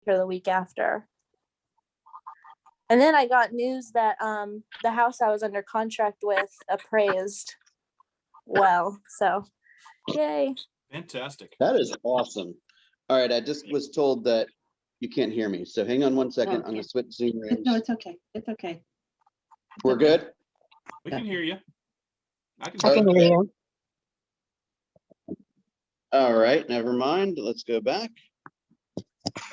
for the week after. And then I got news that the house I was under contract with appraised well. So yay. Fantastic. That is awesome. All right, I just was told that you can't hear me, so hang on one second. I'm gonna switch Zoom rooms. No, it's okay. It's okay. We're good? We can hear you. I I can hear you. All right, never mind. Let's go back.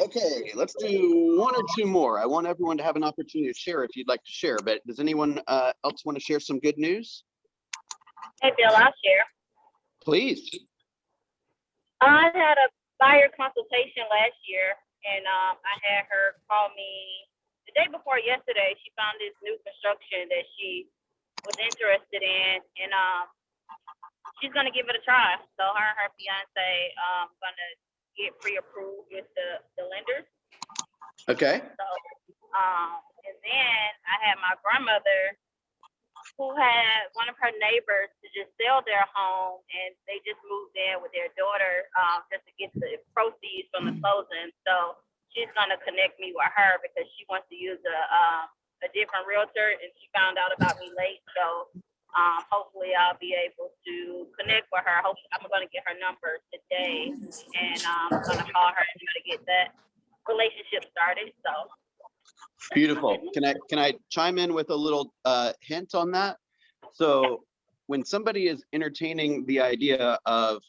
Okay, let's do one or two more. I want everyone to have an opportunity to share if you'd like to share, but does anyone else want to share some good news? Hey, Bill, I'll share. Please. I had a buyer consultation last year, and I had her call me the day before yesterday. She found this new construction that she was interested in, and she's going to give it a try. So her and her fiance going to get pre-approved with the lenders. Okay. So, and then I had my grandmother who had one of her neighbors to just sell their home, and they just moved in with their daughter just to get the proceeds from the closing. So she's gonna connect me with her because she wants to use a different realtor, and she found out about me late. So hopefully I'll be able to connect with her. Hopefully I'm gonna get her number today, and I'm gonna call her and try to get that relationship started. So. Beautiful. Can I chime in with a little hint on that? So when somebody is entertaining the idea of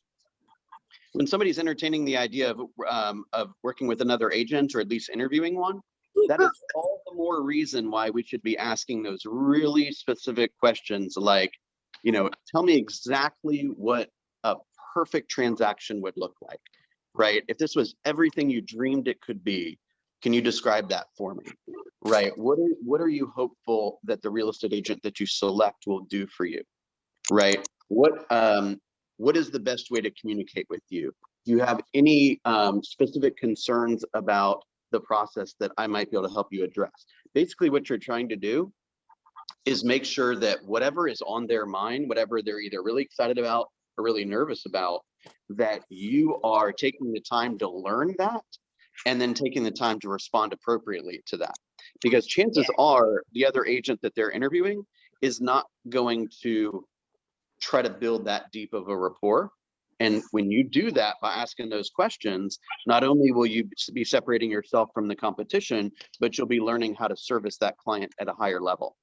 working with another agent, or at least interviewing one, that is all the more reason why we should be asking those really specific questions, like, you know, tell me exactly what a perfect transaction would look like, right? If this was everything you dreamed it could be, can you describe that for me? Right. What are you hopeful that the real estate agent that you select will do for you? Right. What is the best way to communicate with you? Do you have any specific concerns about the process that I might be able to help you address? Basically, what you're trying to do is make sure that whatever is on their mind, whatever they're either really excited about or really nervous about, that you are taking the time to learn that, and then taking the time to respond appropriately to that. Because chances are the other agent that they're interviewing is not going to try to build that deep of a rapport. And when you do that by asking those questions, not only will you be separating yourself from the competition, but you'll be learning how to service that client at a higher level.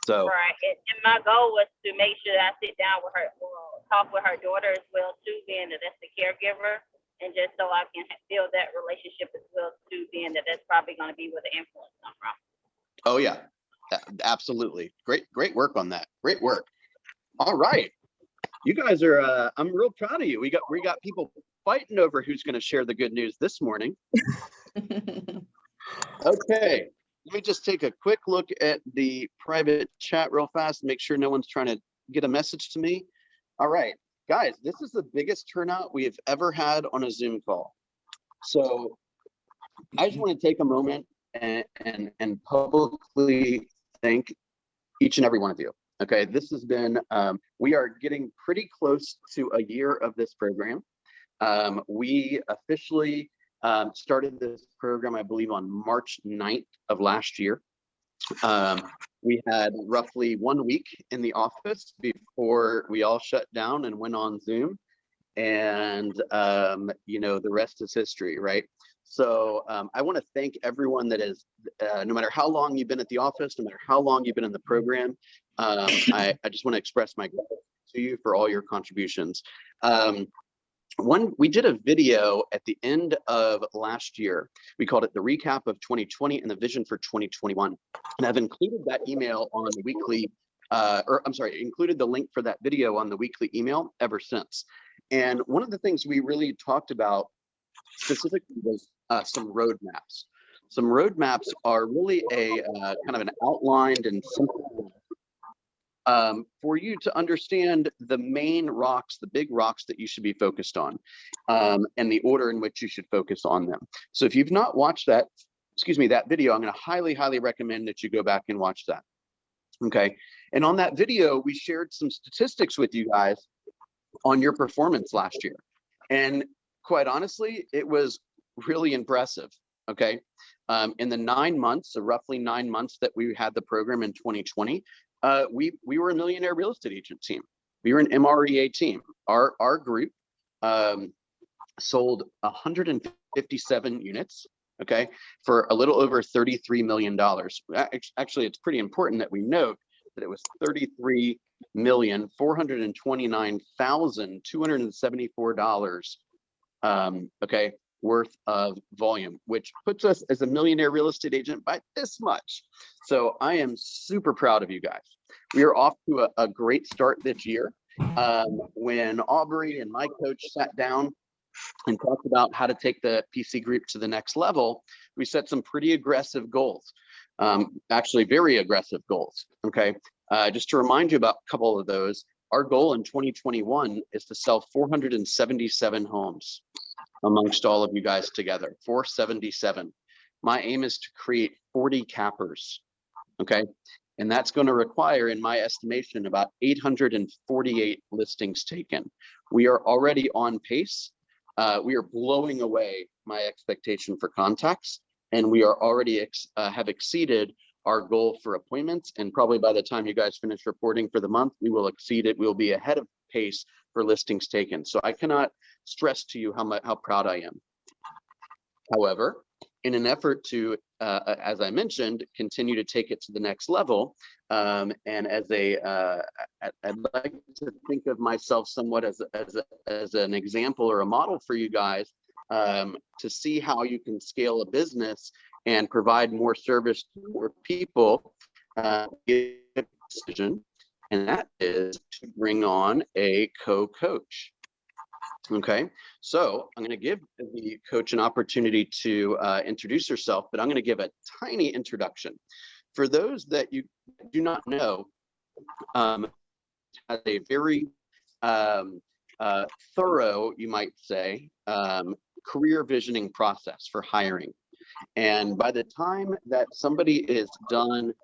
So right, and my goal was to make sure that I sit down with her, talk with her daughter as well too, being that that's the caregiver. And just so I can build that relationship as well too, being that that's probably going to be where the influence comes from. Oh yeah, absolutely. Great work on that. Great work. All right, you guys are. I'm real proud of you. We got people fighting over who's going to share the good news this morning. Okay, let me just take a quick look at the private chat real fast and make sure no one's trying to get a message to me. All right. Guys, this is the biggest turnout we have ever had on a Zoom call. So I just want to take a moment and publicly thank each and every one of you. Okay, this has been, we are getting pretty close to a year of this program. We officially started this program, I believe, on March 9th of last year. We had roughly 1 week in the office before we all shut down and went on Zoom, and you know, the rest is history, right? So I want to thank everyone that is, no matter how long you've been at the office, no matter how long you've been in the program, I just want to express my gratitude to you for all your contributions. We did a video at the end of last year. We called it the recap of 2020 and the vision for 2021. And I've included that email on the weekly, included the link for that video on the weekly email ever since. And one of the things we really talked about specifically was some roadmaps. Some roadmaps are really a kind of an outlined and simple for you to understand the main rocks, the big rocks that you should be focused on, and the order in which you should focus on them. So if you've not watched that video, I'm going to highly recommend that you go back and watch that. Okay. And on that video, we shared some statistics with you guys on your performance last year. And quite honestly, it was really impressive. Okay. In the 9 months, so roughly 9 months that we had the program in 2020, we were a millionaire real estate agent team. We were an MREA team. Our group sold 157 units, okay, for a little over $33 million. Actually, it's pretty important that we note that it was $33,429,274, okay, worth of volume, which puts us as a millionaire real estate agent by this much. So I am super proud of you guys. We are off to a great start this year. When Aubrey and my coach sat down and talked about how to take the PC group to the next level, we set some pretty aggressive goals, actually very aggressive goals, okay? Just to remind you about a couple of those, our goal in 2021 is to sell 477 homes amongst all of you guys together, 477. My aim is to create 40 cappers, okay? And that's going to require, in my estimation, about 848 listings taken. We are already on pace. We are blowing away my expectation for contacts, and we are already have exceeded our goal for appointments. And probably by the time you guys finish reporting for the month, we will exceed it. We'll be ahead of pace for listings taken. So I cannot stress to you how proud I am. However, in an effort to, as I mentioned, continue to take it to the next level, and as I'd like to think of myself somewhat as an example or a model for you guys, to see how you can scale a business and provide more service to more people, decision, and that is to bring on a co-coach. Okay, so I'm going to give the coach an opportunity to introduce herself, but I'm going to give a tiny introduction. For those that you do not know, has a very thorough, you might say, career visioning process for hiring. And by the time that somebody is done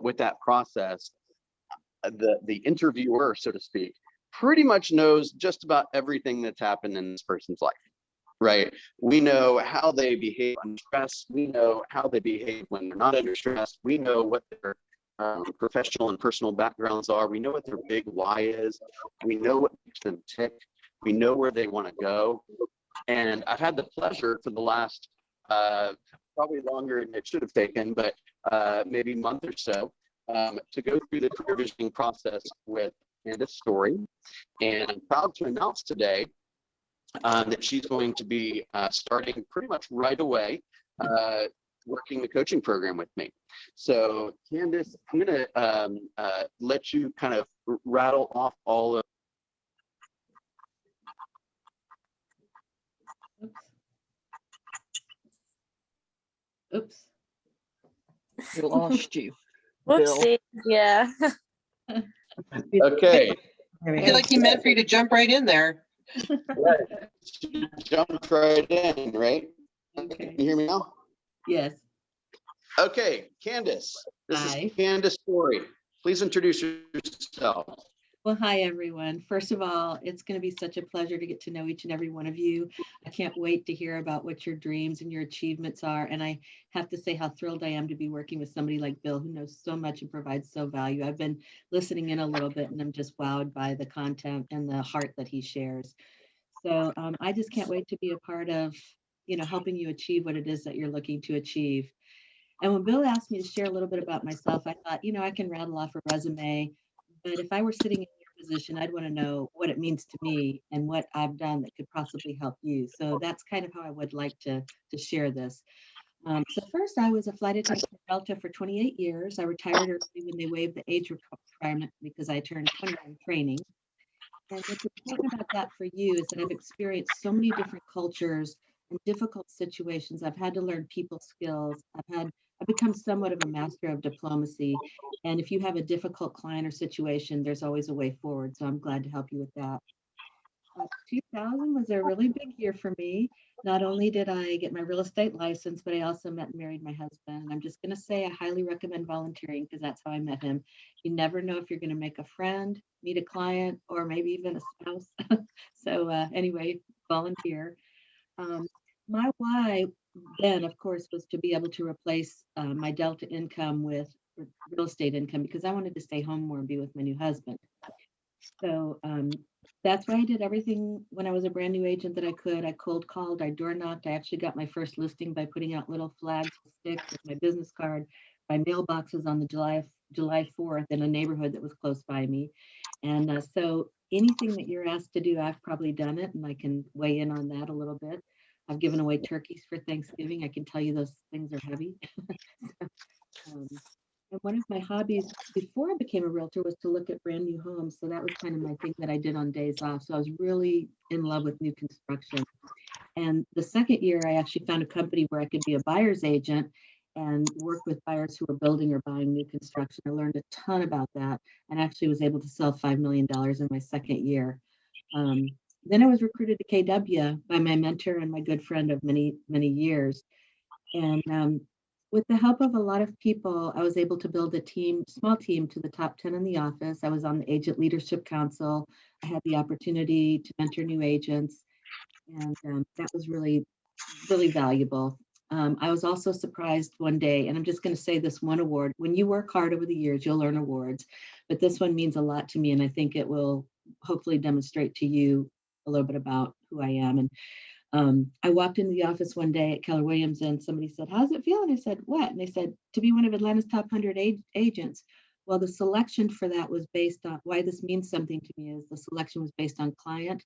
with that process, the interviewer, so to speak, pretty much knows just about everything that's happened in this person's life, right? We know how they behave under stress. We know how they behave when they're not under stress. We know what their professional and personal backgrounds are. We know what their big why is. We know what makes them tick. We know where they want to go. And I've had the pleasure for the last, probably longer than it should have taken, but maybe a month or so, to go through the career visioning process with Candace Story. And I'm proud to announce today that she's going to be starting pretty much right away, working the coaching program with me. So Candace, I'm going to let you kind of rattle off all of. Oops. We lost you. Whoopsie. Yeah. Okay. There we I go. feel like he meant for you to jump right in there. Right. Jumped right in, right? Okay. Can you hear me now? Yes. Okay, Candace. This Hi. is Candace Story. Please introduce yourself. Well, hi, everyone. First of all, it's going to be such a pleasure to get to know each and every one of you. I can't wait to hear about what your dreams and your achievements are. And I have to say how thrilled I am to be working with somebody like Bill, who knows so much and provides so value. I've been listening in a little bit, and I'm just wowed by the content and the heart that he shares. So I just can't wait to be a part of, helping you achieve what it is that you're looking to achieve. And when Bill asked me to share a little bit about myself, I thought, I can rattle off a resume, but if I were sitting in your position, I'd want to know what it means to me and what I've done that could possibly help you. So that's kind of how I would like to share this. So first, I was a flight attendant for Delta for 28 years. I retired early when they waived the age requirement because I turned 21 training. And what's important about that for you is that I've experienced so many different cultures and difficult situations. I've had to learn people skills. I've become somewhat of a master of diplomacy. And if you have a difficult client or situation, there's always a way forward. So I'm glad to help you with that. 2000 was a really big year for me. Not only did I get my real estate license, but I also met and married my husband. And I'm just going to say I highly recommend volunteering because that's how I met him. You never know if you're going to make a friend, meet a client, or maybe even a spouse. So anyway, volunteer. My why then, of course, was to be able to replace my Delta income with real estate income because I wanted to stay home more and be with my new husband. So that's why I did everything when I was a brand new agent that I could. I cold called, I door knocked. I actually got my first listing by putting out little flags to stick with my business card by mailboxes on the July 4th in a neighborhood that was close by me. And so anything that you're asked to do, I've probably done it, and I can weigh in on that a little bit. I've given away turkeys for Thanksgiving. I can tell you those things are heavy. Um, and one of my hobbies before I became a realtor was to look at brand new homes. So that was kind of my thing that I did on days off. So I was really in love with new construction. And the second year, I actually found a company where I could be a buyer's agent and work with buyers who were building or buying new construction. I learned a ton about that and actually was able to sell $5 million in my second year. Then I was recruited to KW by my mentor and my good friend of many, many years. And with the help of a lot of people, I was able to build a team, small team, to the top 10 in the office. I was on the Agent Leadership Council. I had the opportunity to mentor new agents, and that was really, really valuable. I was also surprised one day, and I'm just going to say this one award. When you work hard over the years, you'll earn awards, but this one means a lot to me, and I think it will hopefully demonstrate to you a little bit about who I am. And I walked into the office one day at Keller Williams and somebody said, "How's it feel?" And I said, "What?" And they said, "To be one of Atlanta's top 100 agents." Well, the selection for that was based on, why this means something to me is the selection was based on client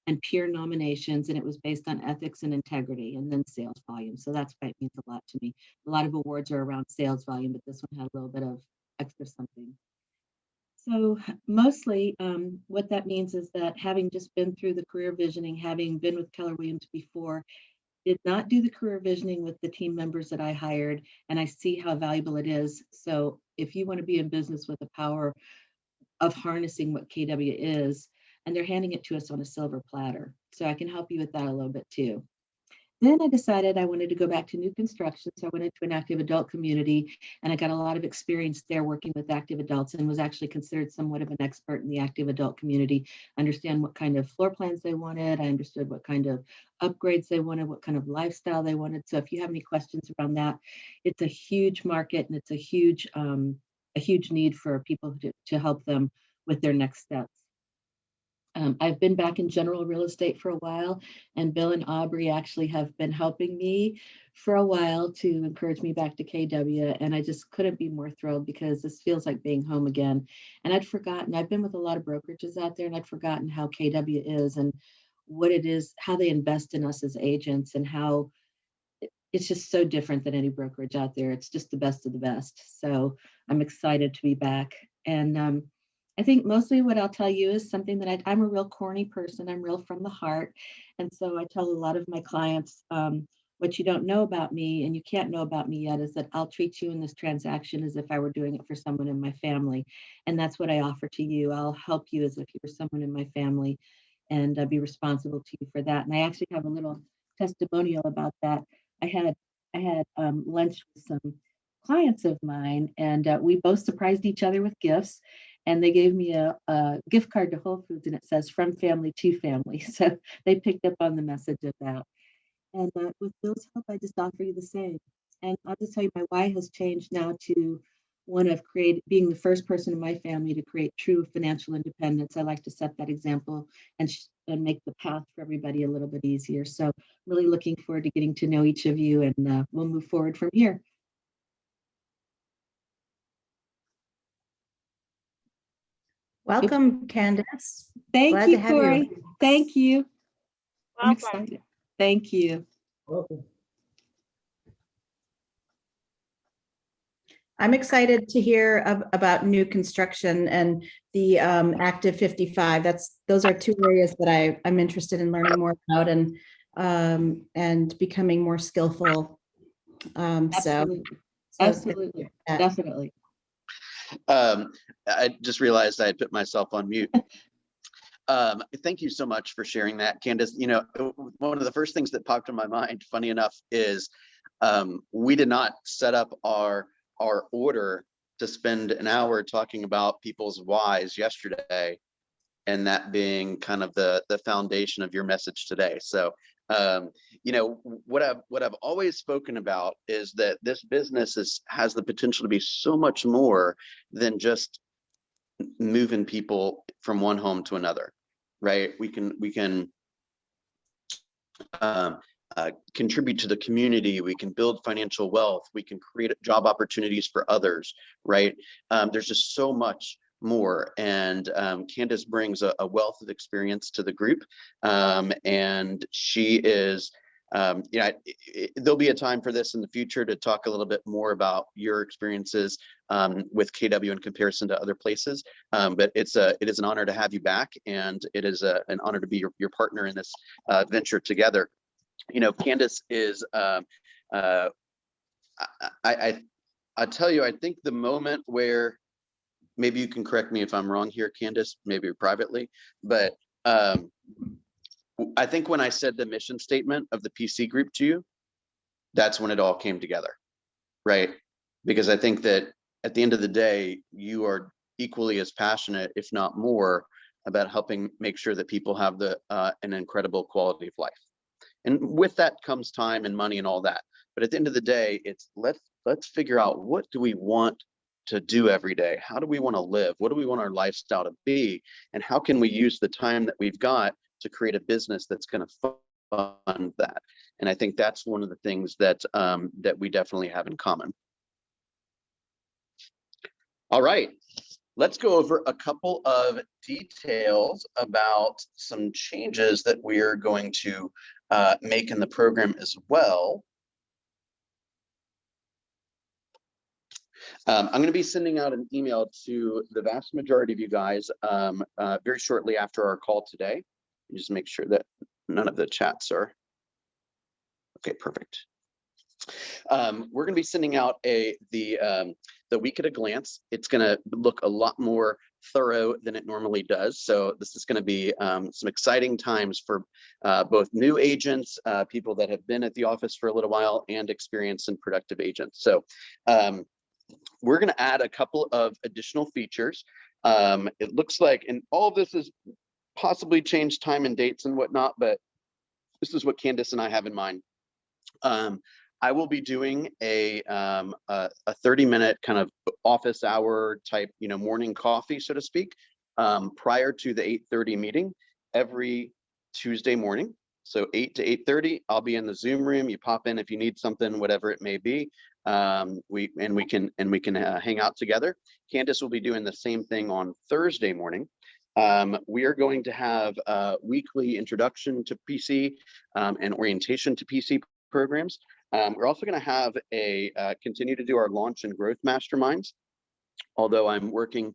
and peer nominations, and it was based on ethics and integrity, and then sales volume. So that's why it means a lot to me. A lot of awards are around sales volume, but this one had a little bit of extra something. So mostly what that means is that having just been through the career visioning, having been with Keller Williams before, did not do the career visioning with the team members that I hired, and I see how valuable it is. So if you want to be in business with the power of harnessing what KW is, and they're handing it to us on a silver platter. So I can help you with that a little bit too. Then I decided I wanted to go back to new construction. So I went into an active adult community and I got a lot of experience there working with active adults and was actually considered somewhat of an expert in the active adult community. Understand what kind of floor plans they wanted. I understood what kind of upgrades they wanted, what kind of lifestyle they wanted. So if you have any questions around that, it's a huge market and it's a huge need for people to help them with their next steps. I've been back in general real estate for a while, and Bill and Aubrey actually have been helping me for a while to encourage me back to KW. And I just couldn't be more thrilled because this feels like being home again. And I'd forgotten, I've been with a lot of brokerages out there, and I'd forgotten how KW is and what it is, how they invest in us as agents, and how it's just so different than any brokerage out there. It's just the best of the best. So I'm excited to be back. And I think mostly what I'll tell you is something that I'm a real corny person. I'm real from the heart. And so I tell a lot of my clients, what you don't know about me and you can't know about me yet is that I'll treat you in this transaction as if I were doing it for someone in my family. And that's what I offer to you. I'll help you as if you were someone in my family and be responsible to you for that. And I actually have a little testimonial about that. I had lunch with some clients of mine, and we both surprised each other with gifts. And they gave me a gift card to Whole Foods, and it says "From Family to Family." So they picked up on the message of that. And with Bill's help, I just offer you the same. And I'll just tell you, my why has changed now to one of being the first person in my family to create true financial independence. I like to set that example and make the path for everybody a little bit easier. So I'm really looking forward to getting to know each of you, and we'll move forward from here. Welcome, Candace. Thank Glad you, to have Corey. you. Thank you. I'm Welcome. excited. Thank you. I'm excited to hear about new construction and the Active 55. Those are two areas that I'm interested in learning more about and becoming more skillful. Absolutely. So Absolutely. Definitely. I just realized I had put myself on mute. Thank you so much for sharing that, Candace. You know, one of the first things that popped in my mind, funny enough, is we did not set up our order to spend an hour talking about people's whys yesterday, and that being kind of the foundation of your message today. So You know, what I've always spoken about is that this business has the potential to be so much more than just moving people from one home to another, right? We can contribute to the community. We can build financial wealth. We can create job opportunities for others, right? There's just so much more. And Candace brings a wealth of experience to the group. And she is, there'll be a time for this in the future to talk a little bit more about your experiences with KW in comparison to other places. But it is an honor to have you back, and it is an honor to be your partner in this venture together. You know, Candace is, I tell you, I think the moment where, maybe you can correct me if I'm wrong here, Candace, maybe privately, but I think when I said the mission statement of the PC group to you, that's when it all came together, right? Because I think that at the end of the day, you are equally as passionate, if not more, about helping make sure that people have an incredible quality of life. And with that comes time and money and all that. But at the end of the day, it's let's figure out, what do we want to do every day? How do we want to live? What do we want our lifestyle to be? And how can we use the time that we've got to create a business that's going to fund that? And I think that's one of the things that that we definitely have in common. All right, let's go over a couple of details about some changes that we're going to make in the program as well. I'm going to be sending out an email to the vast majority of you guys very shortly after our call today. Just make sure that none of the chats are. Okay, perfect. We're going to be sending out the week at a glance. It's going to look a lot more thorough than it normally does. So this is going to be some exciting times for both new agents, people that have been at the office for a little while, and experienced and productive agents. So we're going to add a couple of additional features. It looks like, and all of this is possibly changed time and dates and whatnot, but this is what Candace and I have in mind. I will be doing a 30-minute kind of office hour type, morning coffee, so to speak, prior to the 8:30 meeting every Tuesday morning. So 8 to 8:30, I'll be in the Zoom room. You pop in if you need something, whatever it may be. We can hang out together. Candace will be doing the same thing on Thursday morning. We are going to have a weekly introduction to PC and orientation to PC programs. We're also going to have continue to do our launch and growth masterminds, although I'm working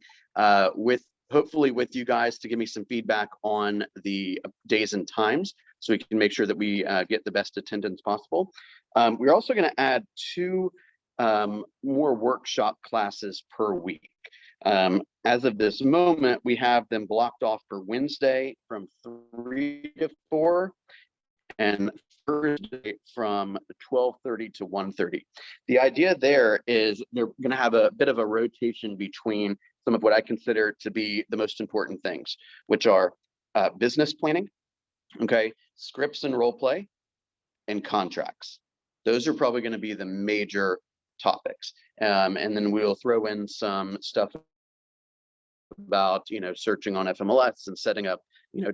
hopefully with you guys to give me some feedback on the days and times so we can make sure that we get the best attendance possible. We're also going to add 2 more workshop classes per week. As of this moment, we have them blocked off for Wednesday from 3 to 4 and Thursday from 12:30 to 1:30. The idea there is they're going to have a bit of a rotation between some of what I consider to be the most important things, which are business planning, okay, scripts and role play, and contracts. Those are probably going to be the major topics. And then we'll throw in some stuff about, searching on FMLS and setting up,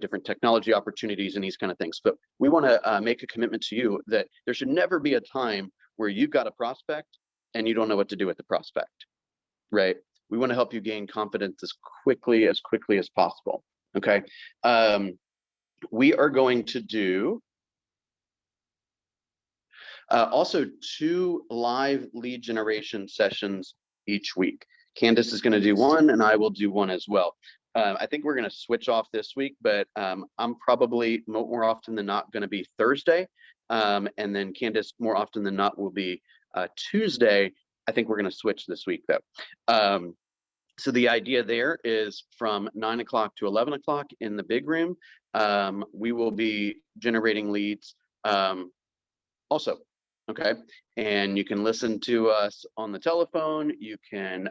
different technology opportunities and these kind of things. But we want to make a commitment to you that there should never be a time where you've got a prospect and you don't know what to do with the prospect, right? We want to help you gain confidence as quickly as possible, okay? We are going to do also 2 live lead generation sessions each week. Candace is going to do one and I will do one as well. I think we're going to switch off this week, but I'm probably more often than not going to be Thursday. And then Candace more often than not will be Tuesday. I think we're going to switch this week though. So the idea there is from 9 o'clock to 11 o'clock in the big room. We will be generating leads also. Okay, and you can listen to us on the telephone. You can,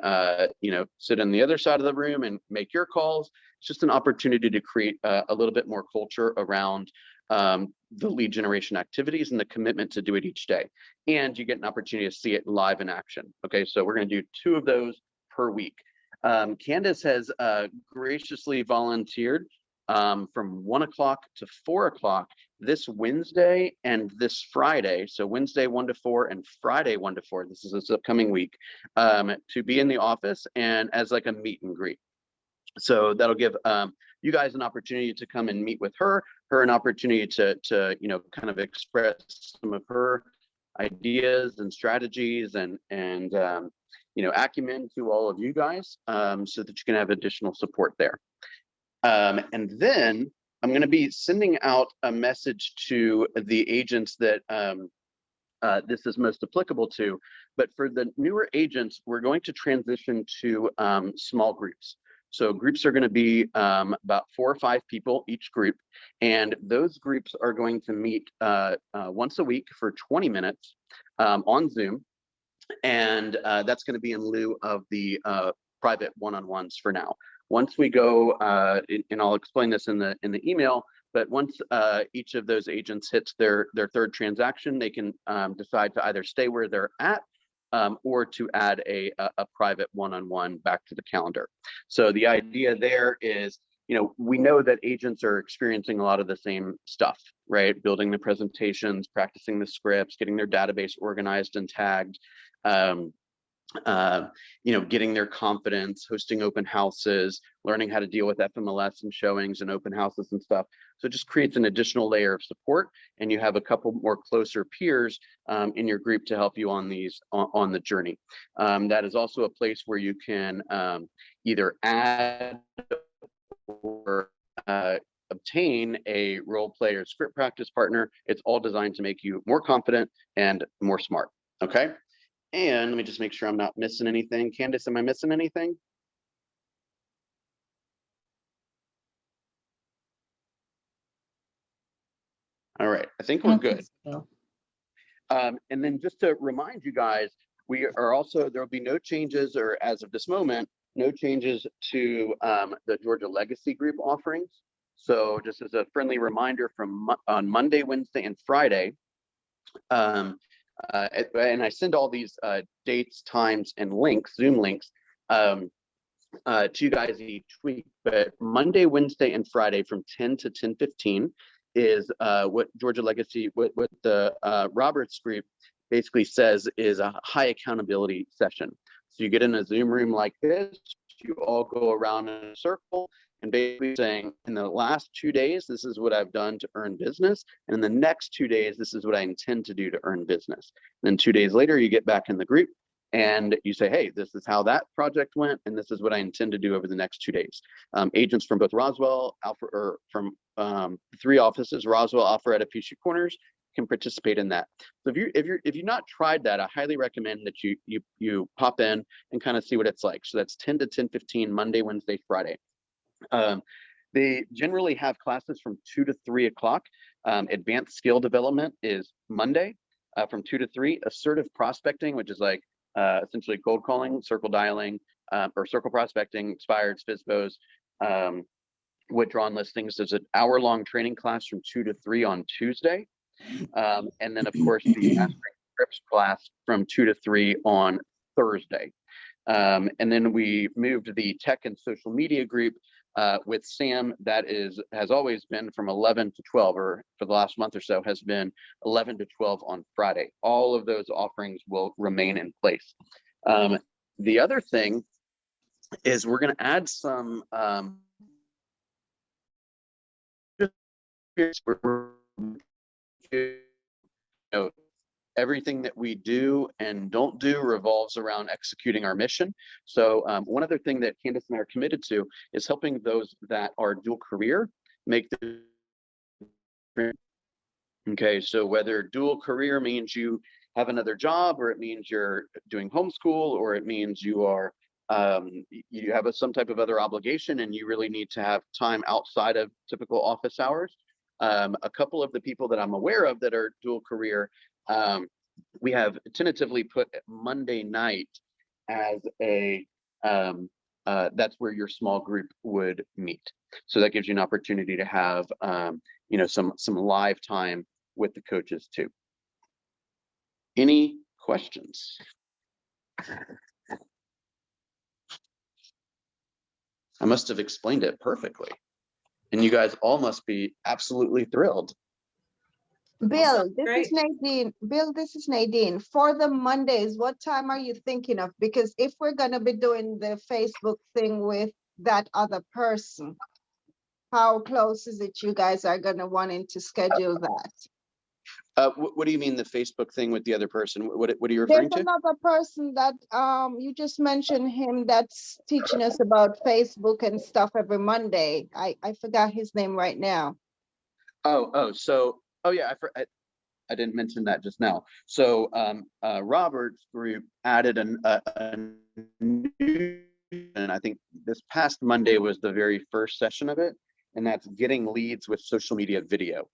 sit on the other side of the room and make your calls. It's just an opportunity to create a little bit more culture around the lead generation activities and the commitment to do it each day. And you get an opportunity to see it live in action. Okay, so we're going to do 2 of those per week. Candace has graciously volunteered from 1 o'clock to 4 o'clock this Wednesday and this Friday. So Wednesday 1 to 4 and Friday 1 to 4. This is this upcoming week, to be in the office and as like a meet and greet. So that'll give you guys an opportunity to come and meet with her an opportunity to kind of express some of her ideas and strategies and acumen to all of you guys, so that you can have additional support there. And then I'm going to be sending out a message to the agents that this is most applicable to. But for the newer agents, we're going to transition to small groups. So groups are going to be about 4 or 5 people each group. And those groups are going to meet once a week for 20 minutes on Zoom. And that's going to be in lieu of the private one-on-ones for now. Once we go, and I'll explain this in the email, but once each of those agents hits their 3rd transaction, they can decide to either stay where they're at or to add a private one-on-one back to the calendar. So the idea there is, we know that agents are experiencing a lot of the same stuff, right? Building the presentations, practicing the scripts, getting their database organized and tagged, getting their confidence, hosting open houses, learning how to deal with FMLS and showings and open houses and stuff. So it just creates an additional layer of support, and you have a couple more closer peers in your group to help you on the journey. That is also a place where you can either add or obtain a role play or script practice partner. It's all designed to make you more confident and more smart. Okay. And let me just make sure I'm not missing anything. Candace, am I missing anything? All right, I think we're good. And then just to remind you guys, we are also, there will be no changes, or as of this moment, no changes to the Georgia Legacy Group offerings. So just as a friendly reminder, on Monday, Wednesday, and Friday, and I send all these dates, times, and links, Zoom links, to you guys each week. But Monday, Wednesday, and Friday from 10 to 10:15 is what Georgia Legacy, what the Roberts Group basically says is a high accountability session. So you get in a Zoom room like this, you all go around in a circle and basically saying, in the last 2 days, this is what I've done to earn business. And in the next 2 days, this is what I intend to do to earn business. And then 2 days later, you get back in the group and you say, hey, this is how that project went, and this is what I intend to do over the next 2 days. Agents from both Roswell, or from 3 offices, Roswell, Alpharetta, Peachtree Corners, can participate in that. So if you've not tried that, I highly recommend that you pop in and kind of see what it's like. So that's 10 to 10:15 Monday, Wednesday, Friday. They generally have classes from 2 to 3 o'clock. Advanced skill development is Monday from 2 to 3. Assertive prospecting, which is like essentially cold calling, circle dialing, or circle prospecting, expireds, FISBOs, withdrawn listings. There's an hour-long training class from 2 to 3 on Tuesday. And then, of course, the Mastering Scripts class from 2 to 3 on Thursday. And then we moved the tech and social media group with Sam. That has always been from 11 to 12, or for the last month or so has been 11 to 12 on Friday. All of those offerings will remain in place. The other thing is we're going to add some everything that we do and don't do revolves around executing our mission. So one other thing that Candace and I are committed to is helping those that are dual career make the. Okay, so whether dual career means you have another job, or it means you're doing homeschool, or it means you are you have some type of other obligation and you really need to have time outside of typical office hours. A couple of the people that I'm aware of that are dual career, we have tentatively put Monday night as a, that's where your small group would meet. So that gives you an opportunity to have, some live time with the coaches too. Any questions? I must have explained it perfectly, and you guys all must be absolutely thrilled. Bill, this Great. is Nadine. Bill, this is Nadine. For the Mondays, what time are you thinking of? Because if we're gonna be doing the Facebook thing with that other person, how close is it you guys are gonna wanting to schedule that? What do you mean the Facebook thing with the other person? What are you There's referring to? another person that you just mentioned him that's teaching us about Facebook and stuff every Monday. I forgot his name right now. Oh yeah, I didn't mention that just now. So Robert's group added a new, and I think this past Monday was the very first session of it, and that's getting leads with social media video.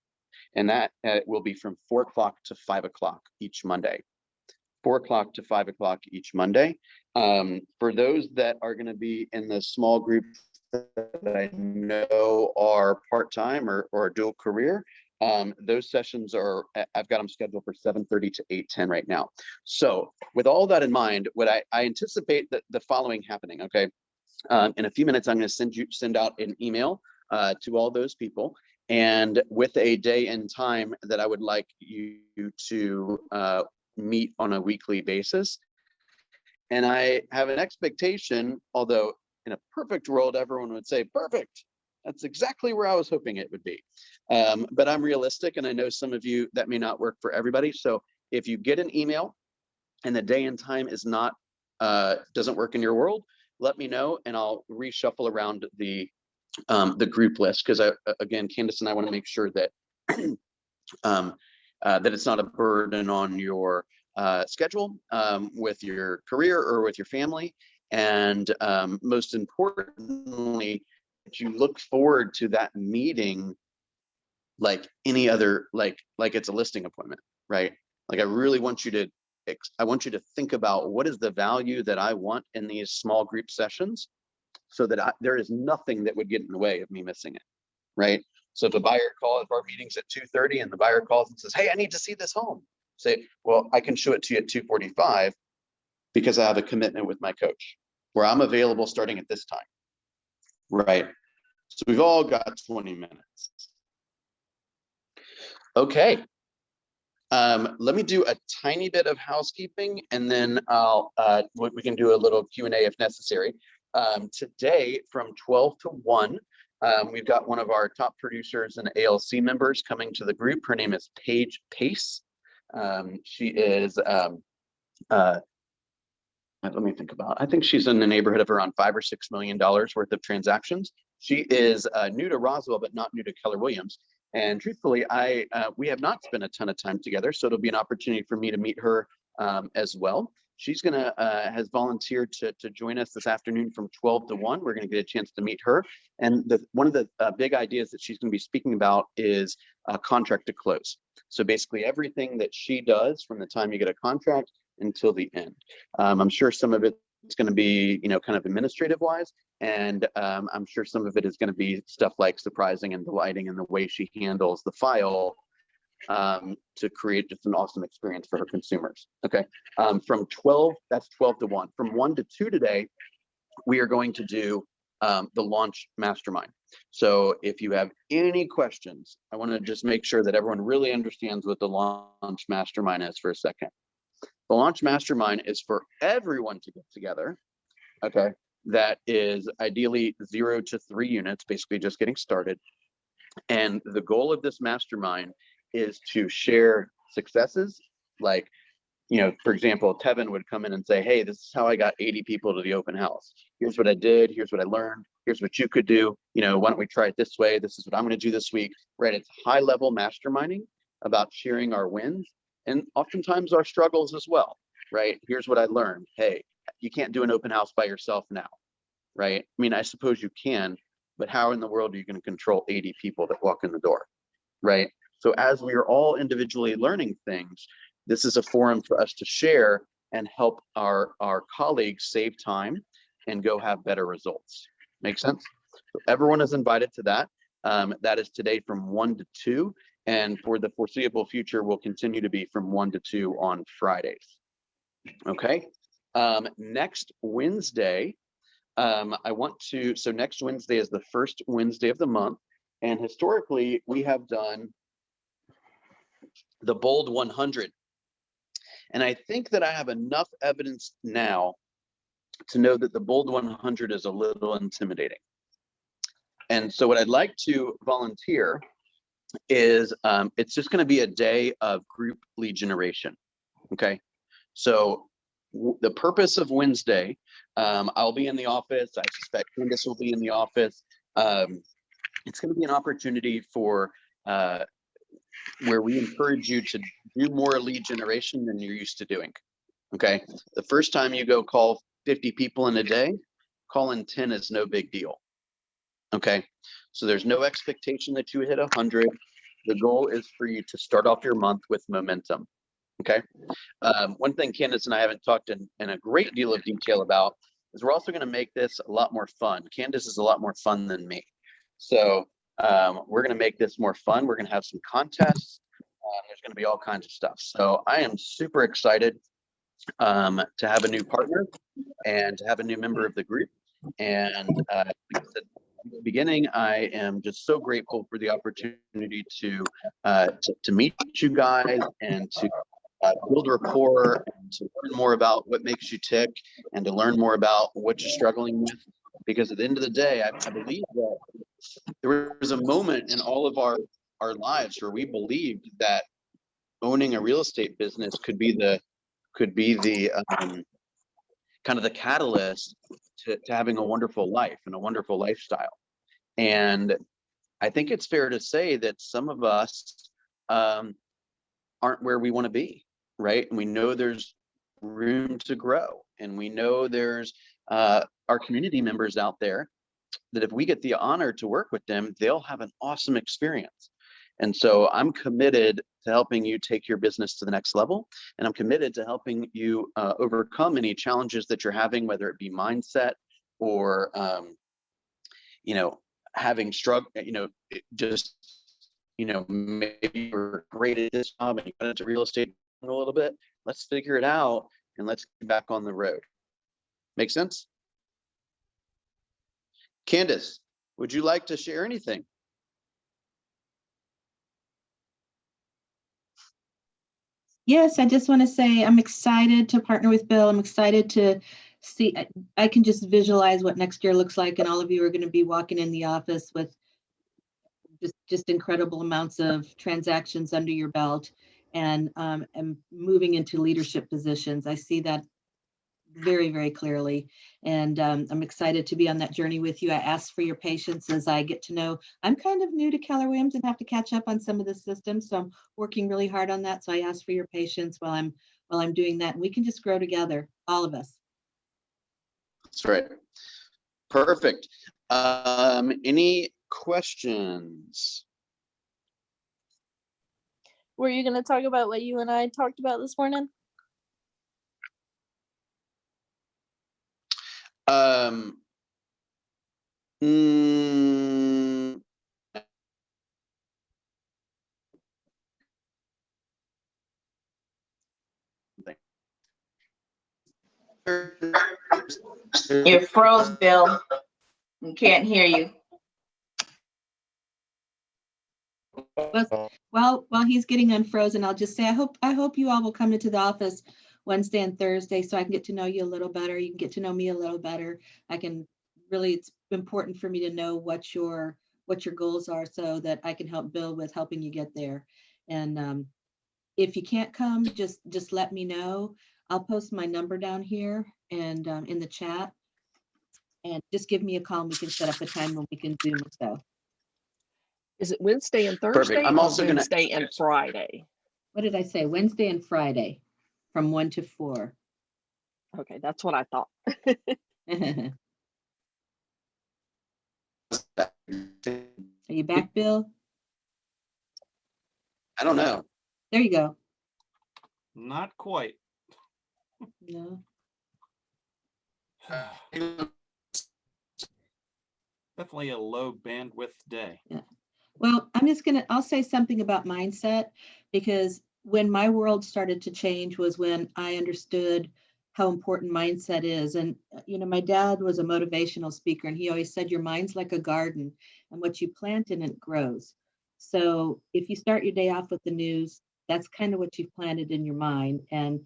And that will be from 4 o'clock to 5 o'clock each Monday. 4 o'clock to 5 o'clock each Monday. For those that are going to be in the small group that I know are part-time or dual career, those sessions are, I've got them scheduled for 7:30 to 8:10 right now. So with all that in mind, what I anticipate that the following happening, okay? In a few minutes, I'm going to send out an email to all those people, and with a day and time that I would like you to meet on a weekly basis. And I have an expectation, although in a perfect world, everyone would say, perfect. That's exactly where I was hoping it would be. But I'm realistic, and I know some of you that may not work for everybody. So if you get an email and the day and time is not, doesn't work in your world, let me know and I'll reshuffle around the group list. Because again, Candace and I want to make sure that that it's not a burden on your schedule with your career or with your family. And most importantly, that you look forward to that meeting like any other, like it's a listing appointment, right? Like I really want you to, think about what is the value that I want in these small group sessions, so that there is nothing that would get in the way of me missing it, right? So if a buyer calls, if our meeting's at 2:30 and the buyer calls and says, hey, I need to see this home, say, well, I can show it to you at 2:45 because I have a commitment with my coach where I'm available starting at this time, right? So we've all got 20 minutes. Okay. Let me do a tiny bit of housekeeping, and then we can do a little Q&A if necessary. Today from 12 to 1, we've got one of our top producers and ALC members coming to the group. Her name is Paige Pace. She is, let me think about, I think she's in the neighborhood of around $5 or $6 million worth of transactions. She is new to Roswell, but not new to Keller Williams. And truthfully, we have not spent a ton of time together, so it'll be an opportunity for me to meet her as well. She's has volunteered to join us this afternoon from 12 to 1. We're gonna get a chance to meet her. And one of the big ideas that she's gonna be speaking about is contract to close. So basically everything that she does from the time you get a contract until the end. I'm sure some of it's gonna be, kind of administrative wise. And I'm sure some of it is gonna be stuff like surprising and delighting in the way she handles the file to create just an awesome experience for her consumers. Okay, from 12, that's 12 to 1. From 1 to 2 today, we are going to do the launch mastermind. So if you have any questions, I want to just make sure that everyone really understands what the launch mastermind is for a second. The launch mastermind is for everyone to get together. Okay, that is ideally 0 to 3 units, basically just getting started. And the goal of this mastermind is to share successes. Like, for example, Tevin would come in and say, hey, this is how I got 80 people to the open house. Here's what I did. Here's what I learned. Here's what you could do. Why don't we try it this way? This is what I'm going to do this week, right? It's high level masterminding about sharing our wins and oftentimes our struggles as well, right? Here's what I learned. Hey, you can't do an open house by yourself now, right? I mean, I suppose you can, but how in the world are you going to control 80 people that walk in the door, right? So as we are all individually learning things, this is a forum for us to share and help our colleagues save time and go have better results. Make sense? So everyone is invited to that. That is today from 1 to 2, and for the foreseeable future will continue to be from 1 to 2 on Fridays. Okay. Next Wednesday, so next Wednesday is the first Wednesday of the month, and historically we have done the Bold 100. And I think that I have enough evidence now to know that the Bold 100 is a little intimidating. And so what I'd like to volunteer is it's just going to be a day of group lead generation. Okay. So the purpose of Wednesday, I'll be in the office. I suspect Candace will be in the office. It's going to be an opportunity for where we encourage you to do more lead generation than you're used to doing. Okay. The first time you go call 50 people in a day, calling 10 is no big deal. Okay. So there's no expectation that you hit 100. The goal is for you to start off your month with momentum. Okay. One thing Candace and I haven't talked in a great deal of detail about is we're also going to make this a lot more fun. Candace is a lot more fun than me. So we're going to make this more fun. We're going to have some contests. There's going to be all kinds of stuff. So I am super excited to have a new partner and to have a new member of the group. And like I said at the beginning, I am just so grateful for the opportunity to meet you guys and to build rapport and to learn more about what makes you tick and to learn more about what you're struggling with. Because at the end of the day, I believe that there was a moment in all of our lives where we believed that owning a real estate business could be the kind of the catalyst to having a wonderful life and a wonderful lifestyle. And I think it's fair to say that some of us aren't where we want to be, right? And we know there's room to grow, and we know there's our community members out there that if we get the honor to work with them, they'll have an awesome experience. And so I'm committed to helping you take your business to the next level. And I'm committed to helping you overcome any challenges that you're having, whether it be mindset or, having struggle, maybe you're great at this job and you got into real estate a little bit. Let's figure it out and let's get back on the road. Make sense? Candace, would you like to share anything? Yes, I just want to say I'm excited to partner with Bill. I'm excited to see, I can just visualize what next year looks like, and all of you are going to be walking in the office with just incredible amounts of transactions under your belt and moving into leadership positions. I see that very, very clearly. And I'm excited to be on that journey with you. I ask for your patience as I get to know. I'm kind of new to Keller Williams and have to catch up on some of the systems. So I'm working really hard on that. So I ask for your patience while I'm doing that. And we can just grow together, all of us. That's right. Perfect. Any questions? Were you going to talk about what you and I talked about this morning? You froze, Bill. We can't hear you. Well, while he's getting unfrozen, I'll just say I hope you all will come into the office Wednesday and Thursday so I can get to know you a little better. You can get to know me a little better. It's important for me to know what your goals are so that I can help Bill with helping you get there. And if you can't come, just let me know. I'll post my number down here and in the chat, and just give me a call and we can set up a time when we can Zoom or so. Is it Wednesday and Thursday? Perfect. I'm also going to Wednesday and Friday. What did I say? Wednesday and Friday from 1 to 4. Okay, that's what I thought. Are you back, Bill? I don't know. There you go. Not quite. No. Definitely a low bandwidth day. Well, I'll say something about mindset, because when my world started to change was when I understood how important mindset is. And, my dad was a motivational speaker, and he always said, your mind's like a garden, and what you plant in it grows. So if you start your day off with the news, that's kind of what you've planted in your mind. And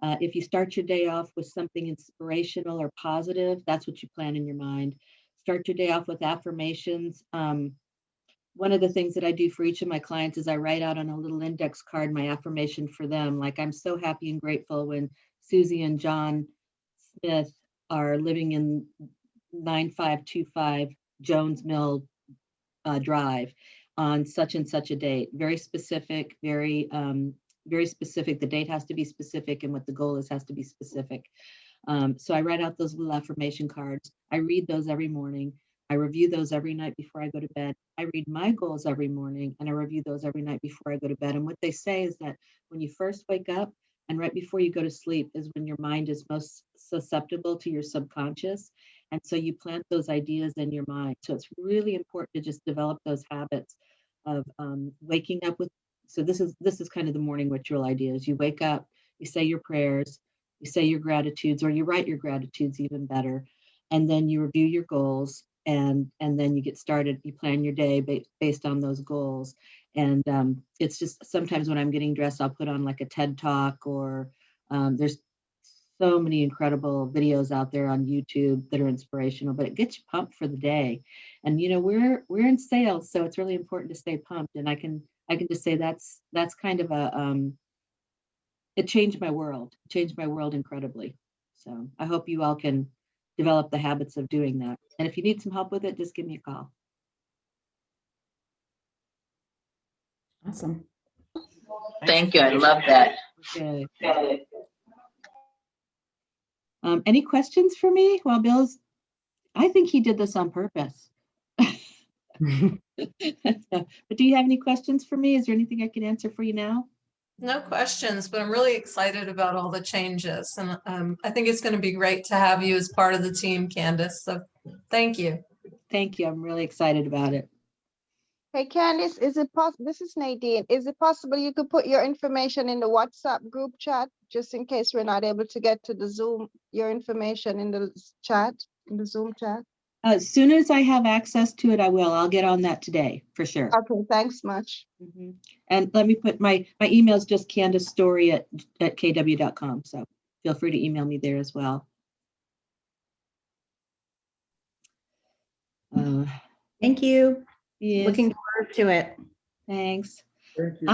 if you start your day off with something inspirational or positive, that's what you plant in your mind. Start your day off with affirmations. One of the things that I do for each of my clients is I write out on a little index card my affirmation for them. Like, I'm so happy and grateful when Susie and John Smith are living in 9525 Jones Mill Drive on such and such a date. Very specific, very specific. The date has to be specific, and what the goal is has to be specific. So I write out those little affirmation cards. I read those every morning. I review those every night before I go to bed. I read my goals every morning, and I review those every night before I go to bed. And what they say is that when you first wake up and right before you go to sleep is when your mind is most susceptible to your subconscious. And so you plant those ideas in your mind. So it's really important to just develop those habits of waking up with. So this is kind of the morning ritual ideas. You wake up, you say your prayers, you say your gratitudes, or you write your gratitudes, even better. And then you review your goals, and then you get started. You plan your day based on those goals. And it's just sometimes when I'm getting dressed, I'll put on like a TED Talk, or there's so many incredible videos out there on YouTube that are inspirational, but it gets you pumped for the day. And we're in sales, so it's really important to stay pumped. And I can just say that's kind of it changed my world. It changed my world incredibly. So I hope you all can develop the habits of doing that. And if you need some help with it, just give me a call. Awesome. Thank you. I love that. Okay. Any questions for me? Well, I think he did this on purpose. But do you have any questions for me? Is there anything I can answer for you now? No questions, but I'm really excited about all the changes. And I think it's going to be great to have you as part of the team, Candace. So thank you. Thank you. I'm really excited about it. Hey, Candice, is it possible? This is Nadine. Is it possible you could put your information in the WhatsApp group chat, just in case we're not able to get to the Zoom, your information in the chat, in the Zoom chat? As soon as I have access to it, I will. I'll get on that today for sure. Okay, thanks much. Mm-hmm. And let me put my email is just candacestory@kw.com. So feel free to email me there as well. Thank you. Yes. Looking forward to it. Thanks. Thank you.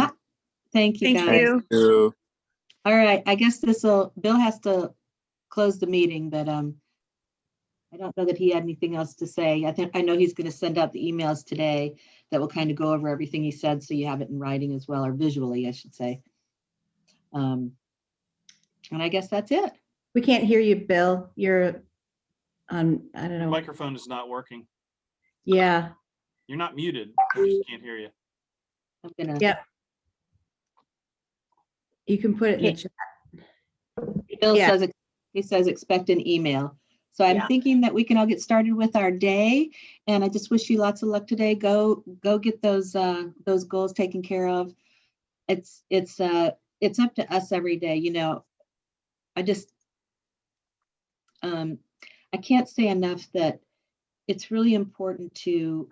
Thank you, Thank guys. you. You. All right. I guess Bill has to close the meeting, but I don't know that he had anything else to say. I know he's going to send out the emails today that will kind of go over everything he said, so you have it in writing as well, or visually, I should say. And I guess that's it. We can't hear you, Bill. You're on, I don't Your know. microphone is not working. Yeah. You're not muted. I just can't hear you. I'm gonna. Yeah. You can put it in the chat. Bill Yeah. says he says expect an email. So I'm thinking that we can all get started with our day, and I just wish you lots of luck today. Go get those goals taken care of. It's up to us every day. I just I can't say enough that it's really important to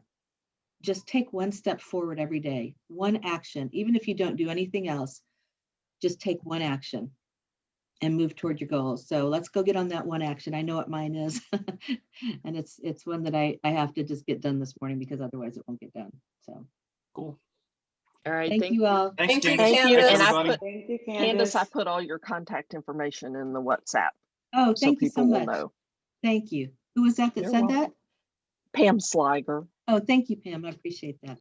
just take one step forward every day, one action, even if you don't do anything else, just take one action and move toward your goals. So let's go get on that one action. I know what mine is. And it's one that I have to just get done this morning, because otherwise it won't get done. So Cool. All right. thank you all. Thanks, Thank you, Candace. Candace. Thanks, And I everybody. put, Thank you, Candace, I Candace. put all your contact information in the WhatsApp Oh, so thank you so people will much. know. Thank you. Who was that You're said welcome. that? Pam Sliger. Oh, thank you, Pam. I appreciate that.